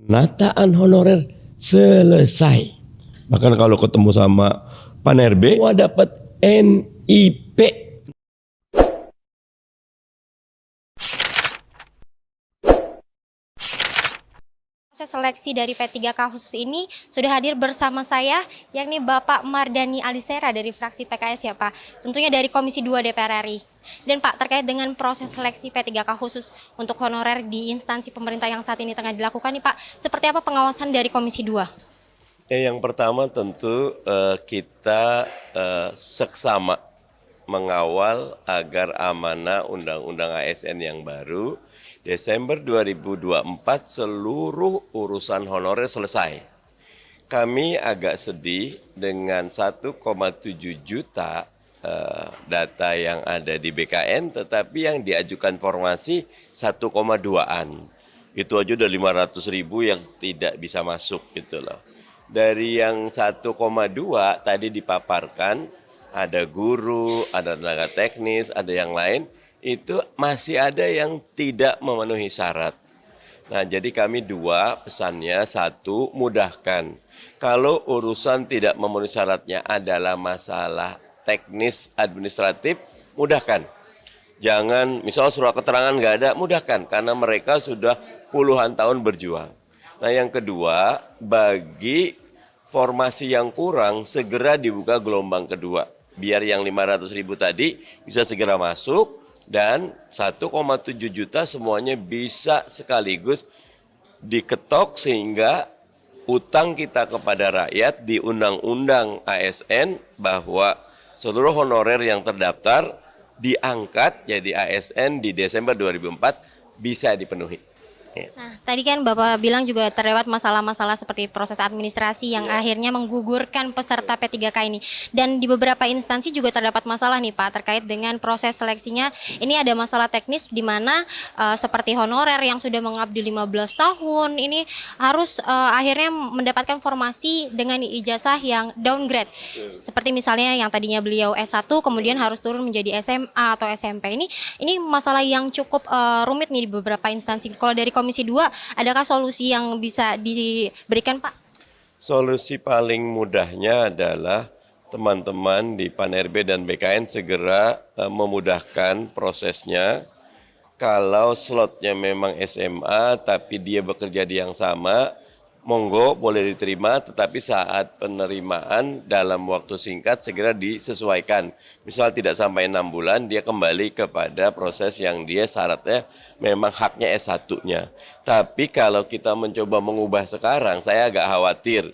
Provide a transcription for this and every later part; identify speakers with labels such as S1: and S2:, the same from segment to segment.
S1: Penataan honorer selesai. Bahkan kalau ketemu sama Panerbe, wah dapat NIP.
S2: Proses seleksi dari P3K khusus ini sudah hadir bersama saya, yakni Bapak Mardhani Alisera dari fraksi PKS ya Pak, tentunya dari Komisi 2 DPR RI. Dan Pak, terkait dengan proses seleksi P3K khusus untuk honorer di instansi pemerintah yang saat ini tengah dilakukan nih Pak, seperti apa pengawasan dari Komisi 2?
S3: Yang pertama tentu kita seksama mengawal agar amanah Undang-Undang ASN yang baru Desember 2024 seluruh urusan honorer selesai. Kami agak sedih dengan 1,7 juta data yang ada di BKN, tetapi yang diajukan formasi 1,2-an. Itu aja udah 500.000 yang tidak bisa masuk gitu loh. Dari yang 1,2 tadi dipaparkan, ada guru, ada tenaga teknis, ada yang lain, itu masih ada yang tidak memenuhi syarat. Nah, jadi kami dua pesannya, satu, mudahkan. Kalau urusan tidak memenuhi syaratnya adalah masalah teknis administratif, mudahkan. Jangan, misal surat keterangan nggak ada, mudahkan. Karena mereka sudah puluhan tahun berjuang. Nah, yang kedua, bagi formasi yang kurang, segera dibuka gelombang kedua. Biar yang 500.000 tadi bisa segera masuk, dan 1,7 juta semuanya bisa sekaligus diketok sehingga utang kita kepada rakyat di Undang-Undang ASN bahwa seluruh honorer yang terdaftar diangkat jadi ASN di Desember 2004 bisa dipenuhi.
S2: Nah, tadi kan Bapak bilang juga terlewat masalah-masalah seperti proses administrasi yang akhirnya menggugurkan peserta P3K ini. Dan di beberapa instansi juga terdapat masalah nih Pak terkait dengan proses seleksinya. Ini ada masalah teknis di mana seperti honorer yang sudah mengabdi 15 tahun ini harus akhirnya mendapatkan formasi dengan ijazah yang downgrade. Seperti misalnya yang tadinya beliau S1 kemudian harus turun menjadi SMA atau SMP. Ini masalah yang cukup rumit nih di beberapa instansi. Kalau dari Komisi 2, adakah solusi yang bisa diberikan Pak?
S3: Solusi paling mudahnya adalah teman-teman di Panerbe dan BKN segera memudahkan prosesnya. Kalau slotnya memang SMA tapi dia bekerja di yang sama, monggo boleh diterima, tetapi saat penerimaan dalam waktu singkat segera disesuaikan. Misal tidak sampai 6 bulan, dia kembali kepada proses yang dia syaratnya memang haknya S1-nya. Tapi kalau kita mencoba mengubah sekarang, saya agak khawatir.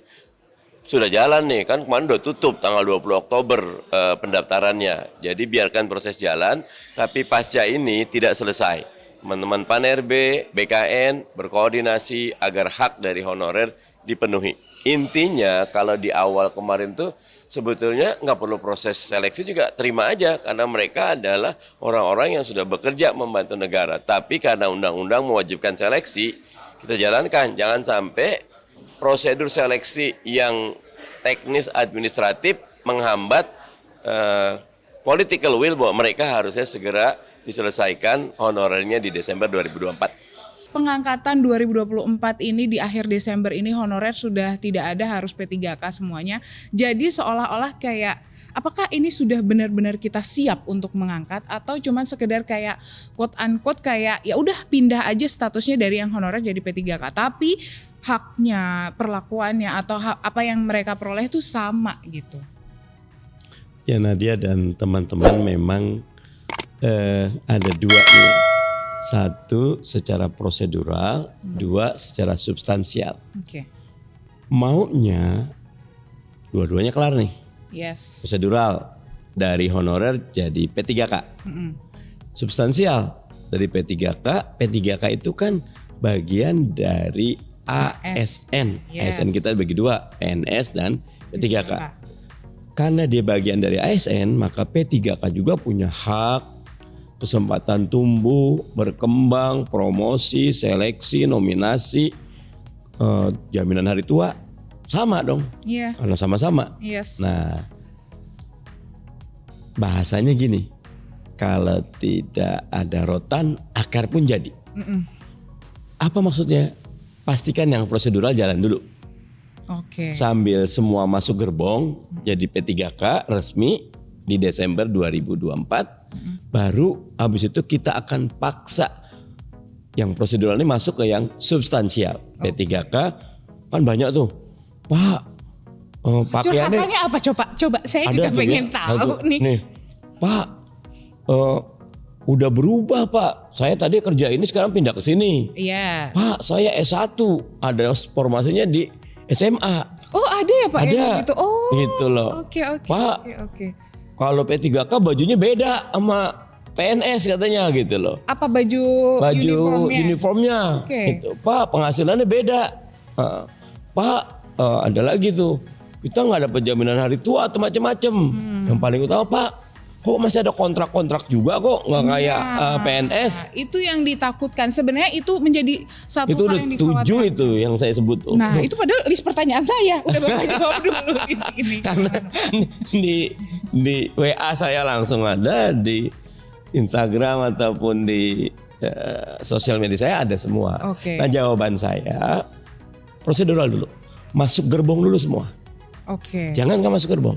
S3: Sudah jalan nih, kan kemarin udah tutup tanggal 20 Oktober pendaftarannya. Jadi biarkan proses jalan, tapi pasca ini tidak selesai. Teman-teman Panerbe, BKN berkoordinasi agar hak dari honorer dipenuhi. Intinya kalau di awal kemarin tuh sebetulnya nggak perlu proses seleksi juga, terima aja karena mereka adalah orang-orang yang sudah bekerja membantu negara. Tapi karena undang-undang mewajibkan seleksi, kita jalankan. Jangan sampai prosedur seleksi yang teknis administratif menghambat political will bahwa mereka harusnya segera diselesaikan honorernya di Desember 2024.
S4: Pengangkatan 2024 ini di akhir Desember ini honorer sudah tidak ada, harus P3K semuanya. Jadi seolah-olah kayak apakah ini sudah benar-benar kita siap untuk mengangkat atau cuman sekedar kayak quote unquote kayak ya udah pindah aja statusnya dari yang honorer jadi P3K, tapi haknya, perlakuannya atau apa yang mereka peroleh itu sama gitu.
S1: Ya Nadia dan teman-teman memang ada dua nih. Satu secara prosedural, dua secara substansial.
S4: Oke.
S1: Maunya dua-duanya kelar nih.
S4: Yes.
S1: Prosedural dari honorer jadi P3K. Substansial dari P3K. P3K itu kan bagian dari ASN.
S4: Yes.
S1: ASN kita bagi dua, PNS dan P3K. Karena dia bagian dari ASN, maka P3K juga punya hak, kesempatan tumbuh, berkembang, promosi, seleksi, nominasi, jaminan hari tua, sama dong.
S4: Iya.
S1: Karena sama-sama.
S4: Yes.
S1: Nah, bahasanya gini, kalau tidak ada rotan, akar pun jadi. Apa maksudnya? pastikan yang prosedural jalan dulu.
S4: Oke.
S1: Sambil semua masuk gerbong jadi P3K resmi di Desember 2024. Baru habis itu kita akan paksa yang prosedural ini masuk ke yang substansial. P3K kan banyak tuh. Pak, pakaiannya
S4: Curhatannya apa coba saya juga
S1: tuh,
S4: pengen
S1: ya,
S4: tahu nih.
S1: Pak, udah berubah Pak. Saya tadi kerja ini sekarang pindah ke sini.
S4: Iya.
S1: Pak, saya S1. Ada formasinya di SMA.
S4: Oh ada ya Pak?
S1: Ada.
S4: Yang gitu. Oh.
S1: Gitu loh.
S4: Oke.
S1: Pak,
S4: Oke.
S1: kalau P3K bajunya beda sama PNS katanya gitu loh.
S4: Apa baju
S1: uniformnya
S4: Oke.
S1: gitu. Pak, penghasilannya beda. Pak, ada lagi tuh. Kita nggak dapat jaminan hari tua atau macam-macam. Yang paling utama Pak, kok masih ada kontrak-kontrak juga kok, nggak kayak PNS.
S4: Itu yang ditakutkan. Sebenarnya itu menjadi satu
S1: Itu
S4: hal
S1: udah
S4: yang
S1: 7
S4: dikhawatirkan.
S1: itu yang saya sebut tuh.
S4: Nah itu padahal list pertanyaan saya. Udah Bapak jawab dulu di sini.
S1: Karena di WA saya langsung ada, di Instagram ataupun di sosial media saya ada semua.
S4: Oke.
S1: Nah jawaban saya prosedural dulu, masuk gerbong dulu semua.
S4: Oke.
S1: Jangan nggak masuk gerbong.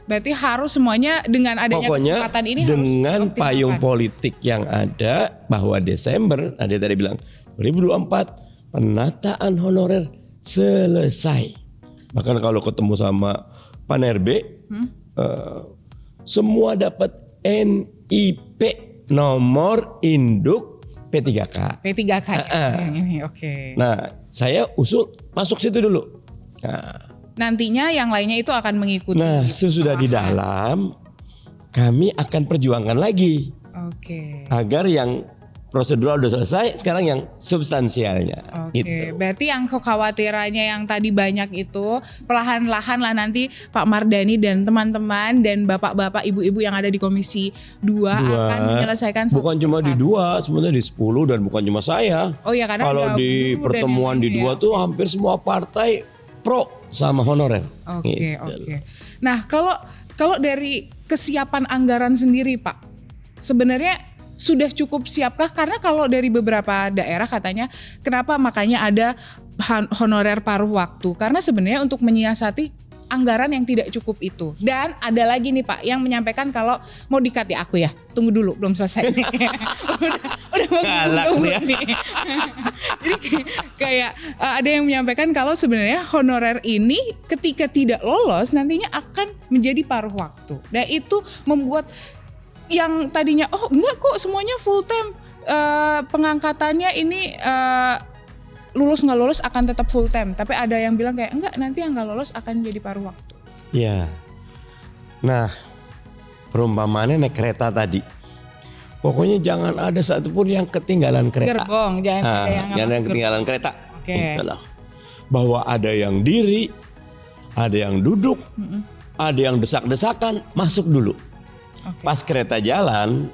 S4: Berarti harus semuanya dengan adanya
S1: Pokoknya
S4: kesempatan ini
S1: dengan
S4: harus
S1: payung
S4: dioptimalkan.
S1: politik yang ada bahwa Desember, dia tadi bilang 2024 penataan honorer selesai. Bahkan kalau ketemu sama Pak Nerbe, semua dapat NIP nomor induk P3K.
S4: P3K yang ini, oke.
S1: Nah, saya usul masuk situ dulu. Nah,
S4: Nantinya yang lainnya itu akan mengikuti.
S1: sesudah di dalam kami akan perjuangkan lagi
S4: Oke.
S1: agar yang prosedural udah selesai, sekarang yang substansialnya.
S4: Oke,
S1: Gitu.
S4: berarti yang kekhawatirannya yang tadi banyak itu perlahan-lahan lah nanti Pak Mardhani dan teman-teman dan bapak-bapak, ibu-ibu yang ada di Komisi 2 akan menyelesaikan satu
S1: Bukan cuma di
S4: persatu.
S1: 2, sebenarnya di 10 dan bukan cuma saya.
S4: Oh ya, karena
S1: Kalau
S4: ada
S1: di
S4: guru dan
S1: pertemuan
S4: yang
S1: di
S4: lain
S1: 2
S4: ya.
S1: tuh hampir semua partai pro sama honorer.
S4: Oke,
S1: Gitu.
S4: oke. Nah, kalau dari kesiapan anggaran sendiri, Pak, sebenarnya sudah cukup siapkah? Karena kalau dari beberapa daerah katanya, kenapa makanya ada honorer paruh waktu? Karena sebenarnya untuk menyiasati anggaran yang tidak cukup itu. Dan ada lagi nih Pak yang menyampaikan kalau mau di-cut ya aku ya. Tunggu dulu, belum selesai nih. udah
S1: Galak
S4: tunggu
S1: dia.
S4: nih. Jadi kayak ada yang menyampaikan kalau sebenarnya honorer ini ketika tidak lolos nantinya akan menjadi paruh waktu. Dan itu membuat yang tadinya enggak kok semuanya full time, pengangkatannya ini lulus nggak lulus akan tetap full time, tapi ada yang bilang kayak enggak, nanti yang nggak lulus akan jadi paruh waktu.
S1: Iya. Nah, perumpamaannya naik kereta tadi. Pokoknya jangan ada satupun yang ketinggalan kereta.
S4: Gerbong jangan ada yang nggak
S1: jangan
S4: masuk
S1: yang ketinggalan kereta.
S4: Oke.
S1: Gitu loh. Bahwa ada yang diri, ada yang duduk, ada yang desak-desakan, masuk dulu.
S4: Oke.
S1: Pas kereta jalan,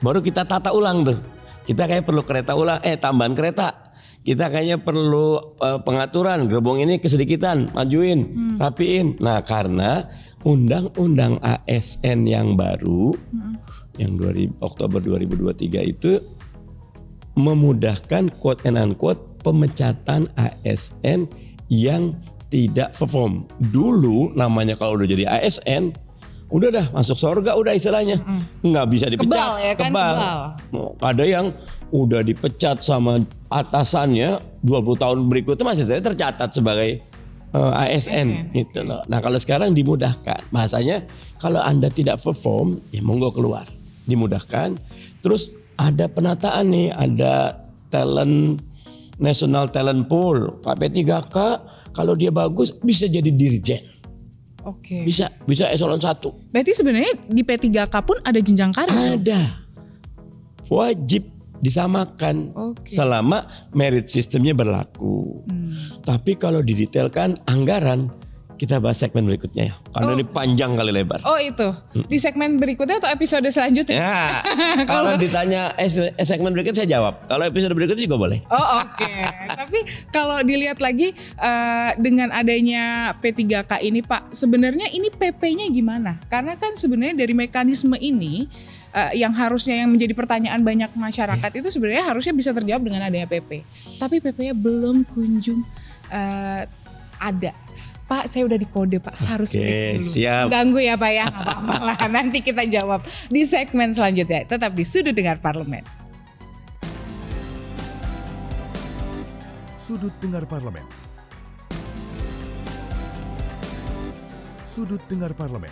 S1: baru kita tata ulang tuh. Kita kayak perlu kereta ulang, tambahan kereta. Kita kayaknya perlu pengaturan, gerbong ini kesedikitan, majuin, rapiin. Nah, karena undang-undang ASN yang baru, yang Oktober 2023 itu memudahkan quote and unquote pemecatan ASN yang tidak perform. Dulu namanya kalau udah jadi ASN, udah dah masuk surga udah istilahnya, nggak bisa dipecat.
S4: Kebal ya kan, kebal.
S1: Ada yang udah dipecat sama atasannya 20 tahun berikutnya masih tercatat sebagai ASN gitu loh. Nah kalau sekarang dimudahkan, bahasanya kalau Anda tidak perform ya monggo keluar, dimudahkan. Terus ada penataan nih, ada National Talent Pool, P3K kalau dia bagus bisa jadi dirjen.
S4: Oke.
S1: Bisa eselon 1.
S4: Berarti sebenarnya di P3K pun ada jenjang karir.
S1: Ada. Wajib disamakan selama merit sistemnya berlaku. Tapi kalau didetailkan anggaran, kita bahas segmen berikutnya ya. Karena ini panjang kali lebar.
S4: Oh itu, di segmen berikutnya atau episode selanjutnya?
S1: Ya, kalau ditanya segmen berikutnya saya jawab. Kalau episode berikutnya juga boleh.
S4: Oh oke. Tapi kalau dilihat lagi dengan adanya P3K ini Pak, sebenarnya ini PP-nya gimana? Karena kan sebenarnya dari mekanisme ini yang harusnya yang menjadi pertanyaan banyak masyarakat itu sebenarnya harusnya bisa terjawab dengan adanya PP. Tapi PP-nya belum kunjung ada. Pak, saya udah dikode Pak, harus break dulu.
S1: Siap.
S4: Ganggu ya Pak ya, nggak apa-apa lah. Nanti kita jawab di segmen selanjutnya. Tetap di Sudut Dengar Parlemen.
S5: Sudut Dengar Parlemen. Sudut Dengar Parlemen.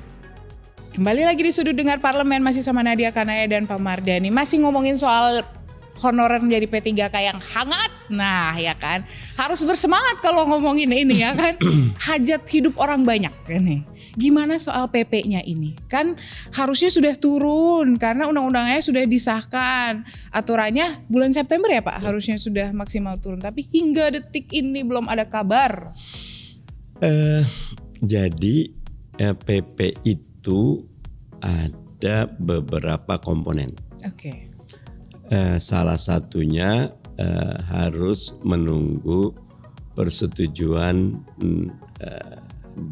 S4: Kembali lagi di Sudut Dengar Parlemen, masih sama Nadia Kanaya dan Pak Mardhani. Masih ngomongin soal honorer menjadi P3K yang hangat. Nah ya kan, harus bersemangat kalau ngomongin ini ya kan. Hajat hidup orang banyak ini. Gimana soal PP-nya ini? Kan harusnya sudah turun karena undang-undangnya sudah disahkan. Aturannya bulan September ya Pak, harusnya sudah maksimal turun. Tapi hingga detik ini belum ada kabar.
S1: Jadi PP itu ada beberapa komponen.
S4: Oke.
S1: Salah satunya harus menunggu persetujuan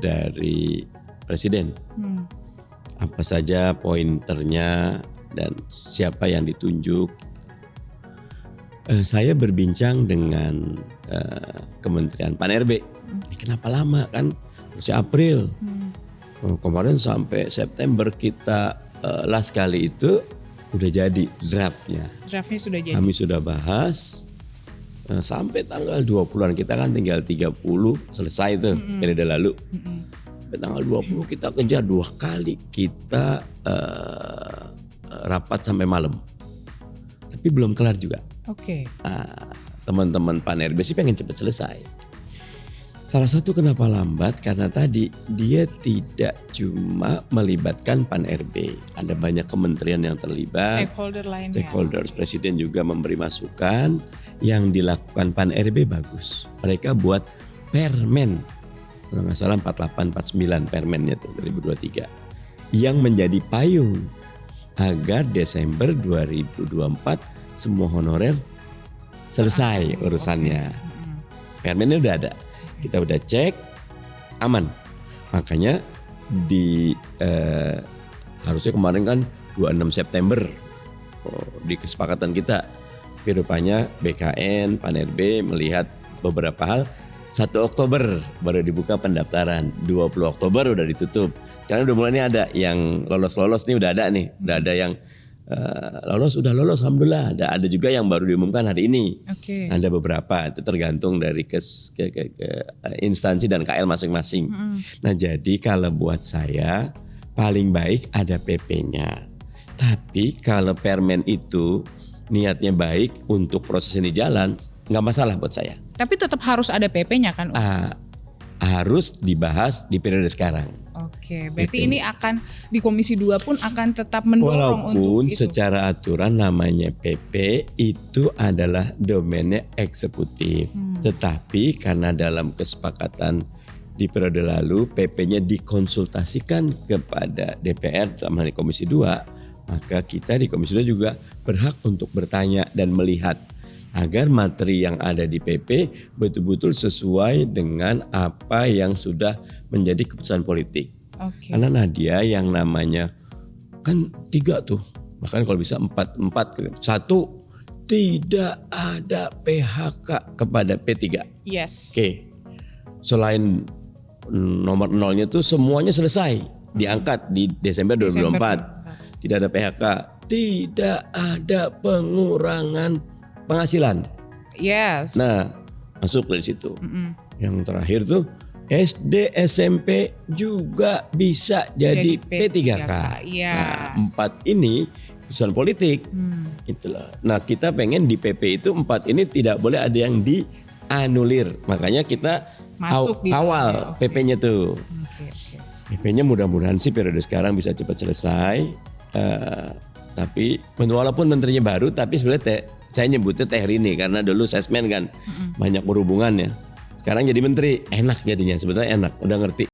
S1: dari presiden. Apa saja pointernya dan siapa yang ditunjuk. Saya berbincang dengan Kementerian Pan-RB. Ini kenapa lama kan? Harusnya April. Kemarin sampai September kita last kali itu udah jadi draftnya.
S4: Draftnya sudah jadi.
S1: Kami sudah bahas sampai tanggal 20-an, kita kan tinggal 30 selesai tuh periode lalu. Sampai tanggal 20 kita kejar 2 kali, kita rapat sampai malam. Tapi belum kelar juga.
S4: Oke.
S1: Teman-teman Pan-RB sih pengen cepat selesai. Salah satu kenapa lambat karena tadi dia tidak cuma melibatkan Pan-RB. Ada banyak kementerian yang terlibat.
S4: Stakeholder lainnya.
S1: Stakeholders, presiden juga memberi masukan. Yang dilakukan Pan-RB bagus. Mereka buat permen. Kalau nggak salah 48-49 permennya tuh 2023. Yang menjadi payung agar Desember 2024 semua honorer selesai urusannya. Permennya udah ada. Kita udah cek aman, makanya harusnya kemarin kan 26 September di kesepakatan kita, tapi rupanya BKN, Pan-RB melihat beberapa hal. 1 Oktober baru dibuka pendaftaran, 20 Oktober udah ditutup. Sekarang udah mulai nih ada yang lolos nih, udah ada yang udah lolos alhamdulillah. Ada juga yang baru diumumkan hari ini.
S4: Oke.
S1: Ada beberapa, itu tergantung dari ke instansi dan KL masing-masing. Nah jadi kalau buat saya paling baik ada PP-nya. Tapi kalau permen itu niatnya baik untuk proses ini jalan, nggak masalah buat saya.
S4: Tapi tetap harus ada PP-nya kan?
S1: Harus dibahas di periode sekarang.
S4: Oke, berarti ini akan di Komisi 2 pun akan tetap mendorong
S1: walaupun
S4: untuk itu.
S1: Secara aturan namanya PP itu adalah domainnya eksekutif. Tetapi karena dalam kesepakatan di periode lalu PP-nya dikonsultasikan kepada DPR sama di Komisi 2, maka kita di Komisi 2 juga berhak untuk bertanya dan melihat agar materi yang ada di PP betul-betul sesuai dengan apa yang sudah menjadi keputusan politik.
S4: Oke.
S1: Karena Nadia yang namanya kan 3 tuh, bahkan kalau bisa 4. 1, tidak ada PHK kepada P3.
S4: Yes.
S1: Oke. Selain nomor 0-nya tuh semuanya selesai, diangkat di Desember 2024. Tidak ada PHK, tidak ada pengurangan penghasilan.
S4: Yes.
S1: Nah, masuk dari situ. Yang terakhir tuh SD, SMP juga bisa jadi P3K.
S4: Yes.
S1: Nah, 4 ini keputusan politik. Itulah. Nah, kita pengen di PP itu 4 ini tidak boleh ada yang dianulir. Makanya kita
S4: Masuk di
S1: awal PP-nya tuh.
S4: Oke.
S1: PP-nya mudah-mudahan sih periode sekarang bisa cepat selesai. Tapi walaupun menterinya baru, tapi sebenarnya saya nyebutnya Teh Rini karena dulu sesmen kan banyak berhubungan ya. Sekarang jadi menteri, enak jadinya, sebetulnya enak, udah ngerti